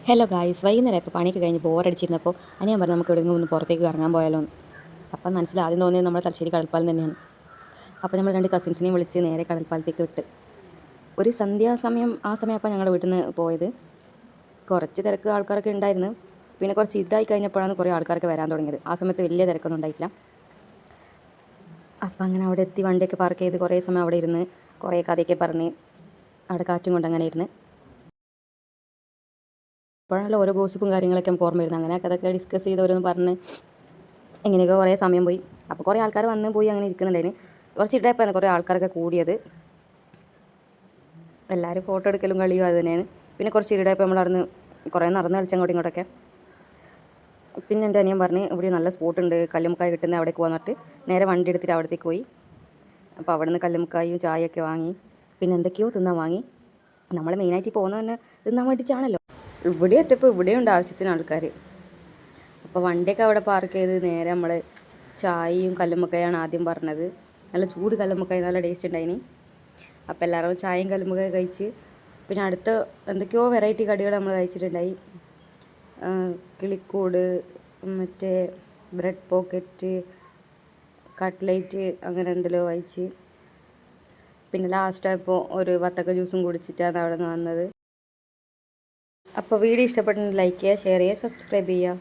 Hello guys, വൈകുന്നേരം ഇപ്പോൾ പണിയൊക്കെ കഴിഞ്ഞ് ബോറടിച്ചിരുന്നപ്പോൾ ഞാൻ പറഞ്ഞു നമുക്ക് എവിടെയെങ്കിലും ഒന്ന് പുറത്തേക്ക് കറങ്ങാൻ പോയാലോ. അപ്പം മനസ്സിൽ ആദ്യം തോന്നിയത് നമ്മുടെ തലശ്ശേരി കടൽപ്പാലം തന്നെയാണ്. അപ്പോൾ നമ്മൾ രണ്ട് കസിൻസിനെയും വിളിച്ച് നേരെ കടൽപ്പാലത്തേക്ക് വിട്ട് ഒരു സന്ധ്യാസമയം ആ സമയം അപ്പോൾ ഞങ്ങളുടെ വീട്ടിൽ നിന്ന് പോയത്. കുറച്ച് തിരക്ക് ആൾക്കാരൊക്കെ ഉണ്ടായിരുന്നു. പിന്നെ കുറച്ച് ഇതായി കഴിഞ്ഞപ്പോഴാണ് കുറേ ആൾക്കാരൊക്കെ വരാൻ തുടങ്ങിയത്. ആ സമയത്ത് വലിയ തിരക്കൊന്നും ഉണ്ടായിട്ടില്ല. അപ്പം അങ്ങനെ അവിടെ എത്തി വണ്ടിയൊക്കെ പാർക്ക് ചെയ്ത് കുറേ സമയം അവിടെ ഇരുന്ന് കുറേ കഥയൊക്കെ പറഞ്ഞ് അവിടെ കാറ്റും കൊണ്ട് അങ്ങനെ ഇരുന്ന് അപ്പോഴാണല്ലോ ഓരോ ഗോസിപ്പും കാര്യങ്ങളൊക്കെ നമുക്ക് ഓർമ്മ വരുന്നത്. അങ്ങനെ അതൊക്കെ ഡിസ്കസ് ചെയ്ത് ഓരോന്ന് പറഞ്ഞ് ഇങ്ങനെയൊക്കെ കുറേ സമയം പോയി. അപ്പോൾ കുറേ ആൾക്കാർ വന്ന് പോയി അങ്ങനെ ഇരിക്കുന്നുണ്ടായിരുന്നു. കുറച്ച് ഇടയപ്പോൾ കുറേ ആൾക്കാരൊക്കെ കൂടിയത്. എല്ലാവരും ഫോട്ടോ എടുക്കലും കളിയും അത് തന്നെയാണ്. പിന്നെ കുറച്ച് ഇടയപ്പോൾ നമ്മൾ അവിടെ നിന്ന് കുറേ നടന്ന് കളിച്ചങ്ങോട്ടും ഇങ്ങോട്ടൊക്കെ. പിന്നെ എൻ്റെ അനിയൻ പറഞ്ഞ് ഇവിടെ നല്ല സ്പോട്ടുണ്ട്, കല്ലുമുക്കായ കിട്ടുന്ന അവിടേക്ക് വന്നിട്ട് നേരെ വണ്ടി എടുത്തിട്ട് അവിടത്തേക്ക് പോയി. അപ്പോൾ അവിടെ നിന്ന് കല്ലുമുക്കായും ചായയൊക്കെ വാങ്ങി പിന്നെ എന്തൊക്കെയോ തിന്നാൻ വാങ്ങി. നമ്മൾ മെയിനായിട്ട് പോകുന്നത് തന്നെ തിന്നാൻ വേണ്ടിയിട്ടാണല്ലോ. ഇവിടെ എത്തിയപ്പോൾ ഇവിടെയുണ്ട് ആവശ്യത്തിന് ആൾക്കാർ. അപ്പോൾ വണ്ടിയൊക്കെ അവിടെ പാർക്ക് ചെയ്ത് നേരെ നമ്മൾ ചായയും കല്ലുമ്മക്കായാണ് ആദ്യം പറഞ്ഞത്. നല്ല ചൂട് കല്ലുമ്മക്കായ, നല്ല ടേസ്റ്റ് ഉണ്ടായിന്. അപ്പോൾ എല്ലാവരും ചായയും കല്ലുമ്മക്കായ കഴിച്ച് പിന്നെ അടുത്ത എന്തൊക്കെയോ വെറൈറ്റി കടികൾ നമ്മൾ കഴിച്ചിട്ടുണ്ടായി. കിളിക്കൂട്, മറ്റേ ബ്രെഡ് പോക്കറ്റ്, കട്ട്ലേറ്റ്, അങ്ങനെ എന്തെല്ലോ കഴിച്ച് പിന്നെ ലാസ്റ്റായപ്പോൾ ഒരു വത്തക്ക ജ്യൂസും കുടിച്ചിട്ടാണ് അവിടെ നിന്ന് വന്നത്. അപ്പോൾ വീഡിയോ ഇഷ്ടപ്പെട്ടെങ്കിൽ ലൈക്ക് ചെയ്യുക, ഷെയർ ചെയ്യുക, സബ്സ്ക്രൈബ് ചെയ്യുക.